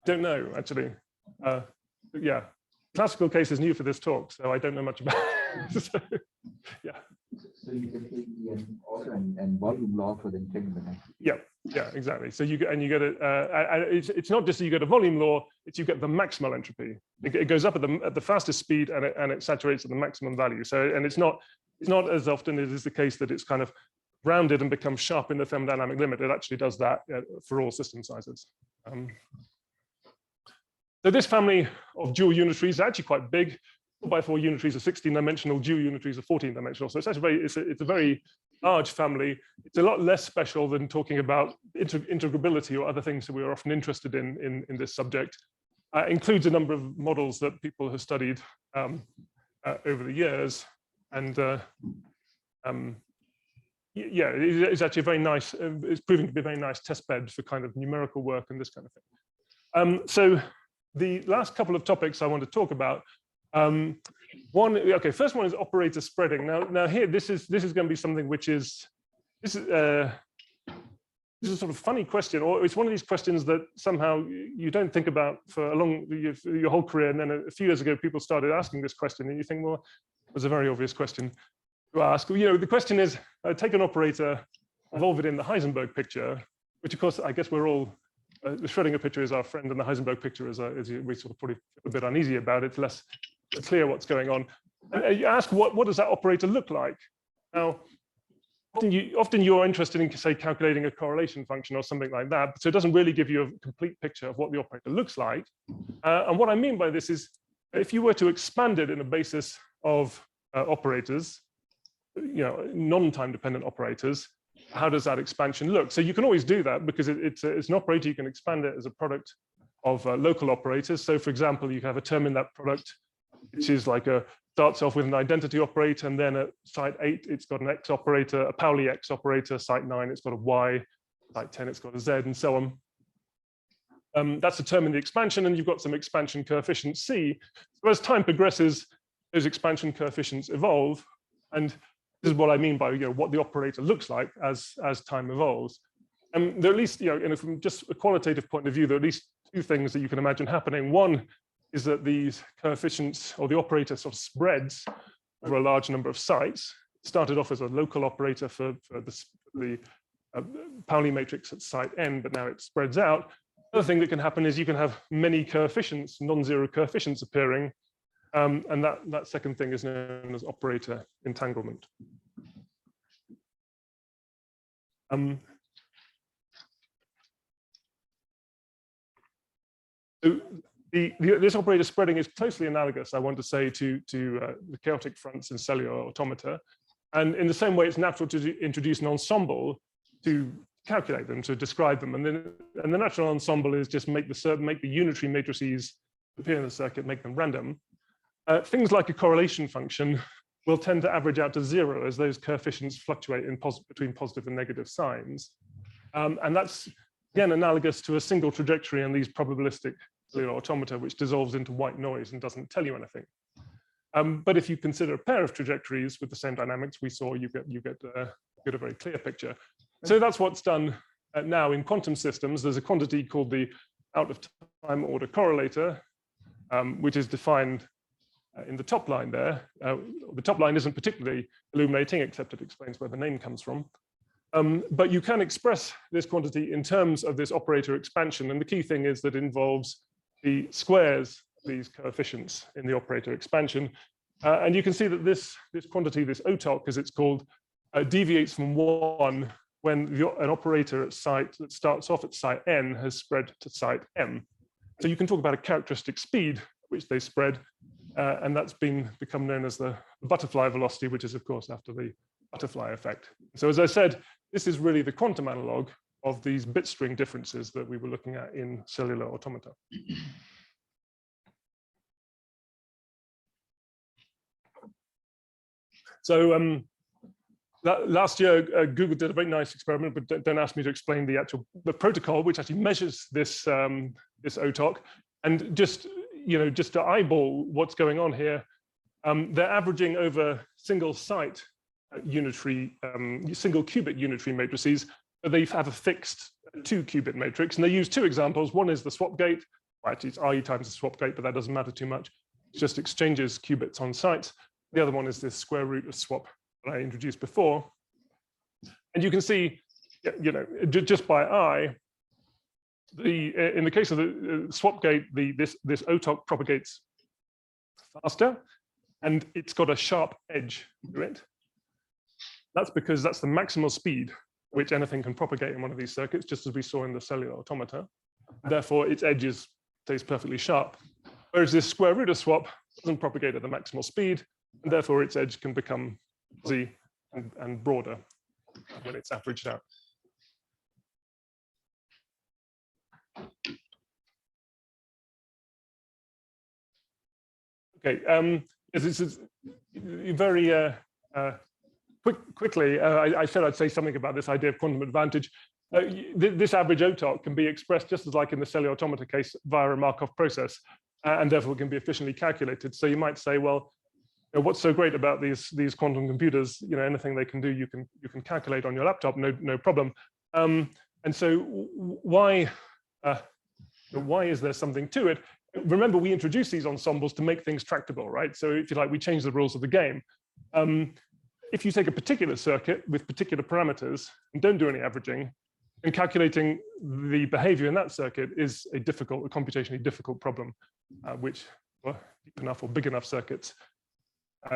Don't know, actually. Yeah. Classical case is new for this talk, so I don't know much about it. So, yeah. So you can take the Austen and volume law for the entanglement. Yeah, exactly. So you get it. It's not just that you get a volume law; it's you get the maximal entropy. It goes up at the fastest speed, and it saturates at the maximum value. So, and it's not as often as is the case that it's kind of rounded and becomes sharp in the thermodynamic limit. It actually does that for all system sizes. So this family of dual unitaries is actually quite big. 4x4 unitaries are 16-dimensional, dual unitaries are 14-dimensional. So it's actually it's a very large family. It's a lot less special than talking about integrability or other things that we are often interested in this subject. It includes a number of models that people have studied over the years. And yeah, it's actually a very nice, it's proving to be a very nice test bed for kind of numerical work and this kind of thing. So the last couple of topics I want to talk about. First one is operator spreading. Now here, this is going to be something which is this is a sort of funny question, or it's one of these questions that somehow you don't think about for your whole career, and then a few years ago people started asking this question, and you think, well, it was a very obvious question to ask. The question is, take an operator, evolve it in the Heisenberg picture, which of course I guess we're all. The Schrödinger picture is our friend, and the Heisenberg picture is we sort of probably feel a bit uneasy about it. It's less clear what's going on. And you ask, what does that operator look like? Now, often you're interested in, say, calculating a correlation function or something like that, so it doesn't really give you a complete picture of what the operator looks like. And what I mean by this is, if you were to expand it in a basis of operators, non-time dependent operators, how does that expansion look? So you can always do that because it's an operator. You can expand it as a product of local operators. So for example, you have a term in that product, which is like starts off with an identity operator, and then at site 8, it's got an X operator, a Pauli X operator, site 9, it's got a Y, site 10, it's got a Z, and so on. That's a term in the expansion, and you've got some expansion coefficient C. So as time progresses, those expansion coefficients evolve, and this is what I mean by what the operator looks like as time evolves. And there are at least, from just a qualitative point of view, there are at least two things that you can imagine happening. One is that these coefficients, or the operator, sort of spreads over a large number of sites. It started off as a local operator for the the Pauli matrix at site n, but now it spreads out. Another thing that can happen is you can have many coefficients, non-zero coefficients appearing, and that second thing is known as operator entanglement. So this operator spreading is closely analogous, I want to say, to the chaotic fronts in cellular automata. And in the same way, it's natural to introduce an ensemble to calculate them, to describe them. And the natural ensemble is just make the unitary matrices appear in the circuit, make them random. Things like a correlation function will tend to average out to 0 as those coefficients fluctuate between positive and negative signs. And that's, again, analogous to a single trajectory in these probabilistic cellular automata, which dissolves into white noise and doesn't tell you anything. But if you consider a pair of trajectories with the same dynamics we saw, you get a very clear picture. So that's what's done now in quantum systems. There's a quantity called the out-of-time order correlator, which is defined in the top line there. The top line isn't particularly illuminating, except it explains where the name comes from. But you can express this quantity in terms of this operator expansion. And the key thing is that it involves the squares of these coefficients in the operator expansion. And you can see that this quantity, this OTOC, as it's called, deviates from 1 when an operator at site that starts off at site n has spread to site m. So you can talk about a characteristic speed at which they spread, and that's become known as the butterfly velocity, which is, of course, after the butterfly effect. So as I said, this is really the quantum analog of these bit string differences that we were looking at in cellular automata. So last year, Google did a very nice experiment, but don't ask me to explain the protocol, which actually measures this this OTOC, and just to eyeball what's going on here, they're averaging over single site unitary, single qubit unitary matrices, but they have a fixed 2-qubit matrix, and they use 2 examples. One is the swap gate, right? It's RE times the swap gate, but that doesn't matter too much. It just exchanges qubits on site. The other one is this square root of swap that I introduced before. And you can see, just by eye, in the case of the swap gate, this OTOC propagates faster, and it's got a sharp edge to it. That's because that's the maximal speed which anything can propagate in one of these circuits, just as we saw in the cellular automata. Therefore, its edge stays perfectly sharp. Whereas this square root of swap doesn't propagate at the maximal speed, and therefore its edge can become fuzzy and broader when it's averaged out. Okay, this is very quickly. I said I'd say something about this idea of quantum advantage. This average OTOC can be expressed just as like in the cellular automata case via a Markov process, and therefore can be efficiently calculated. So you might say, well, what's so great about these quantum computers? Anything they can do, you can calculate on your laptop, no problem. And so why is there something to it? Remember, we introduced these ensembles to make things tractable, right? So if you like, we change the rules of the game. If you take a particular circuit with particular parameters and don't do any averaging, then calculating the behavior in that circuit is a computationally difficult problem, which, well, deep enough or big enough circuits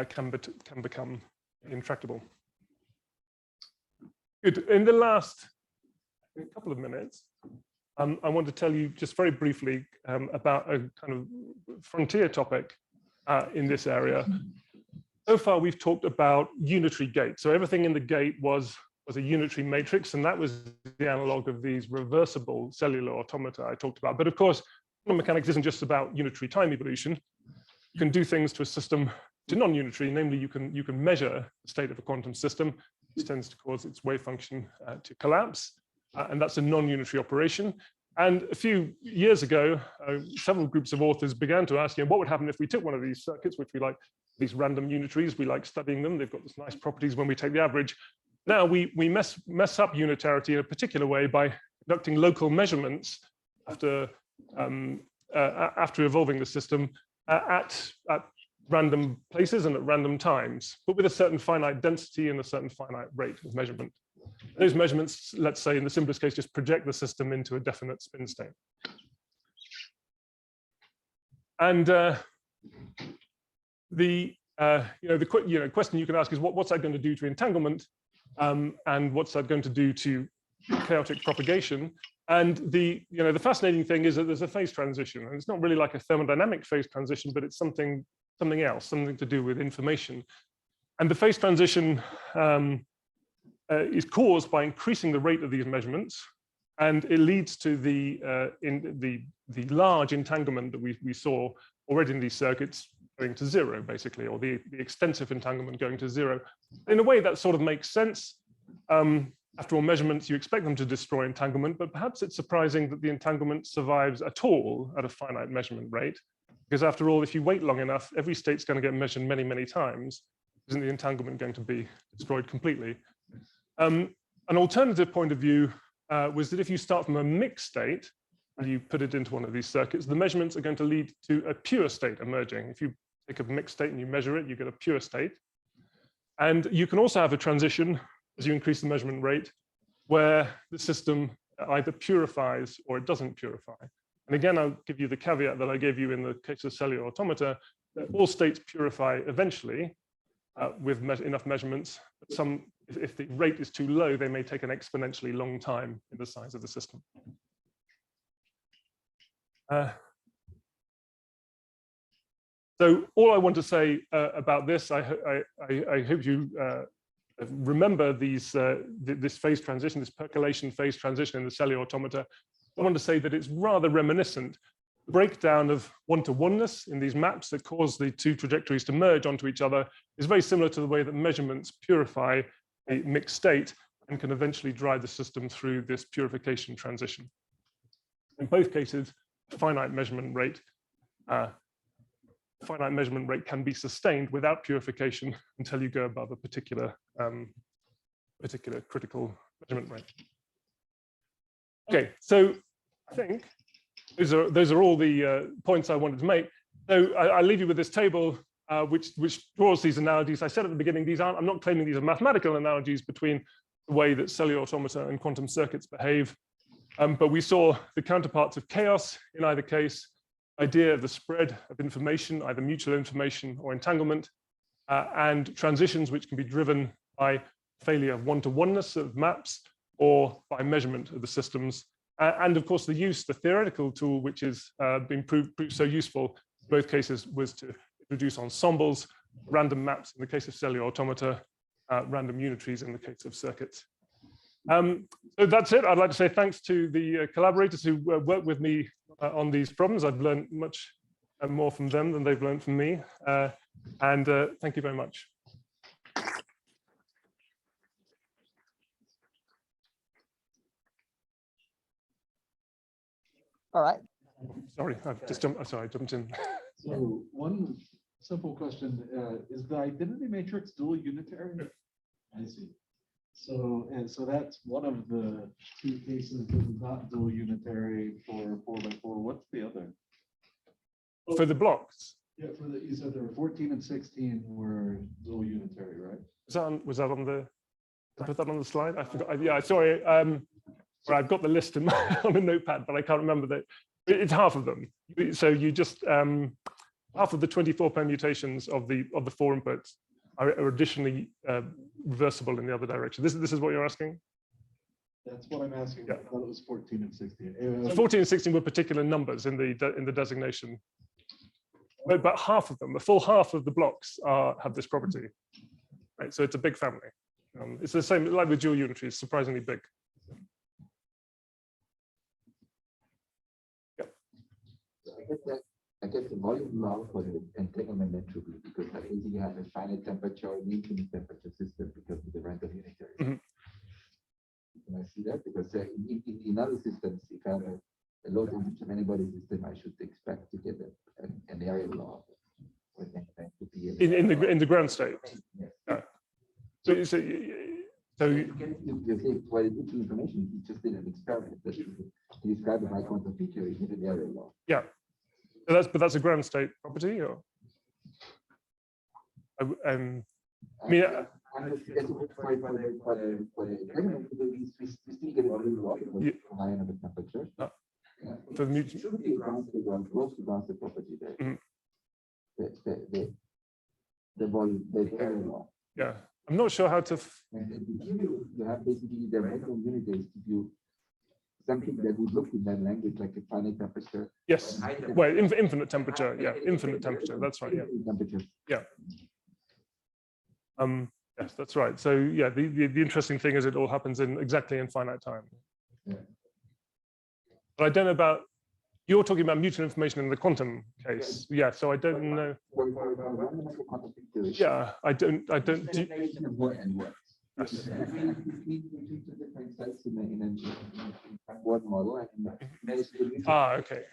can become intractable. Good. In the last couple of minutes, I want to tell you just very briefly about a kind of frontier topic in this area. So far, we've talked about unitary gates. So everything in the gate was a unitary matrix, and that was the analog of these reversible cellular automata I talked about. But of course, quantum mechanics isn't just about unitary time evolution. You can do things to a system to non-unitary, namely you can measure the state of a quantum system. This tends to cause its wave function to collapse, and that's a non-unitary operation. And a few years ago, several groups of authors began to ask, what would happen if we took one of these circuits, which we like, these random unitaries, we like studying them, they've got this nice properties when we take the average. Now we mess up unitarity in a particular way by conducting local measurements after evolving the system at random places and at random times, but with a certain finite density and a certain finite rate of measurement. Those measurements, let's say in the simplest case, just project the system into a definite spin state. And the question you can ask is what's that going to do to entanglement, and what's that going to do to chaotic propagation? And the fascinating thing is that there's a phase transition, and it's not really like a thermodynamic phase transition, but it's something else, something to do with information. And the phase transition is caused by increasing the rate of these measurements, and it leads to the large entanglement that we saw already in these circuits going to zero, basically, or the extensive entanglement going to zero. In a way, that sort of makes sense. After all, measurements, you expect them to destroy entanglement, but perhaps it's surprising that the entanglement survives at all at a finite measurement rate, because after all, if you wait long enough, every state's going to get measured many, many times. Isn't the entanglement going to be destroyed completely? An alternative point of view was that if you start from a mixed state and you put it into one of these circuits, the measurements are going to lead to a pure state emerging. If you take a mixed state and you measure it, you get a pure state. And you can also have a transition as you increase the measurement rate where the system either purifies or it doesn't purify. And again, I'll give you the caveat that I gave you in the case of cellular automata, that all states purify eventually with enough measurements. But if the rate is too low, they may take an exponentially long time in the size of the system. So all I want to say about this, I hope you remember this phase transition, this percolation phase transition in the cellular automata. I want to say that it's rather reminiscent. The breakdown of one-to-oneness in these maps that cause the two trajectories to merge onto each other is very similar to the way that measurements purify a mixed state and can eventually drive the system through this purification transition. In both cases, finite measurement rate can be sustained without purification until you go above a particular critical measurement rate. Okay, so I think those are all the points I wanted to make. So I'll leave you with this table, which draws these analogies. I said at the beginning, I'm not claiming these are mathematical analogies between the way that cellular automata and quantum circuits behave, but we saw the counterparts of chaos in either case, idea of the spread of information, either mutual information or entanglement, and transitions which can be driven by failure of one-to-oneness of maps or by measurement of the systems. And of course, the theoretical tool, which has been proved so useful in both cases, was to reduce ensembles, random maps in the case of cellular automata, random unitaries in the case of circuits. So that's it. I'd like to say thanks to the collaborators who worked with me on these problems. I've learned much more from them than they've learned from me. And thank you very much. All right. Sorry, I jumped in. So one simple question, is the identity matrix dual unitary? I see. So that's one of the two cases that is not dual unitary for 4x4. What's the other? For the blocks? Yeah, you said there were 14 and 16 were dual unitary, right? Was that on the? Did I put that on the slide? I forgot. Yeah, sorry. Well, I've got the list on a notepad, but I can't remember that. It's half of them. So you just half of the 24 permutations of the 4 inputs are additionally reversible in the other direction. This is what you're asking? That's what I'm asking. Yeah. I thought it was 14 and 16. 14 and 16 were particular numbers in the designation. But half of them, the full half of the blocks have this property. Right, so it's a big family. It's the same, like with dual unitary, it's surprisingly big. I guess the volume law for the entanglement entropy, because I think you have a finite temperature or infinite temperature system because of the random unitary. Mm-hmm. Can I see that? Because in other systems, if I have a low temperature many-body system, I should expect to get an area law. In the ground state. Yes. Yeah. So you say quite a bit of information. You just did an experiment that you describe a high quantum feature. You get an area law. Yeah. But that's a ground state property, or I mean, We still get a little water high enough temperature. For the It should be around the close to the property there. The volume, the area law. Yeah, I'm not sure how to. And you have basically the random unit is to do something that would look in that language like a finite temperature. Yes, well, infinite temperature. Yeah, infinite temperature. That's right. Yeah. Temperature. Yeah. Yes, that's right. So yeah, the interesting thing is it all happens in exactly infinite time. Yeah. But I don't know about, you're talking about mutual information in the quantum case. Yeah, so I don't know. Yeah, I don't do. Yes. Word model and Okay.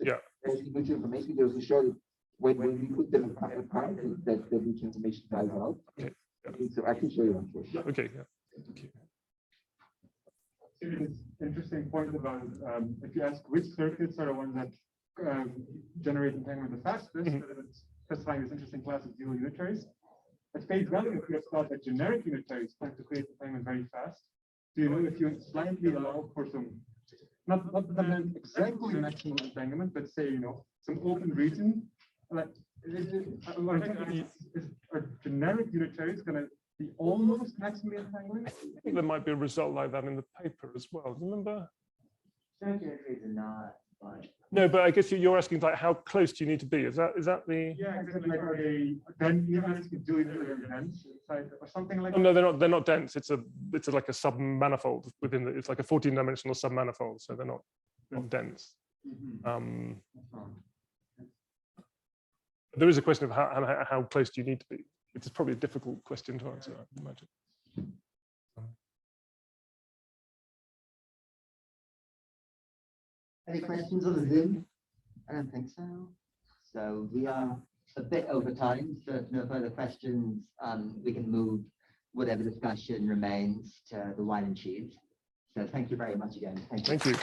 Yeah. Mutual information goes to show that when we put them apart, that the mutual information dies out. Okay. Yeah. So I can show you one. Okay. Yeah. Thank you. It's interesting point about if you ask which circuits are the ones that generate entanglement the fastest, it's specifying this interesting class of dual unitaries. At face value, if you have thought that generic unitaries tend to create entanglement very fast, so you know if you slightly allow for some, not exactly maximum entanglement, but say some open region, like are generic unitaries going to be almost maximally entangling? I think there might be a result like that in the paper as well. Do you remember? No, but I guess you're asking like how close do you need to be? Is that the? Yeah, exactly. Like are they then even doing it dense or something like? Oh, no, they're not dense. It's like a submanifold within it's like a 14-dimensional submanifold, so they're not dense. There is a question of how close do you need to be? Which is probably a difficult question to answer, I imagine. Any questions on the Zoom? I don't think so. So we are a bit over time, so if no further questions, we can move whatever discussion remains to the wine and cheese. So thank you very much again. Thank you.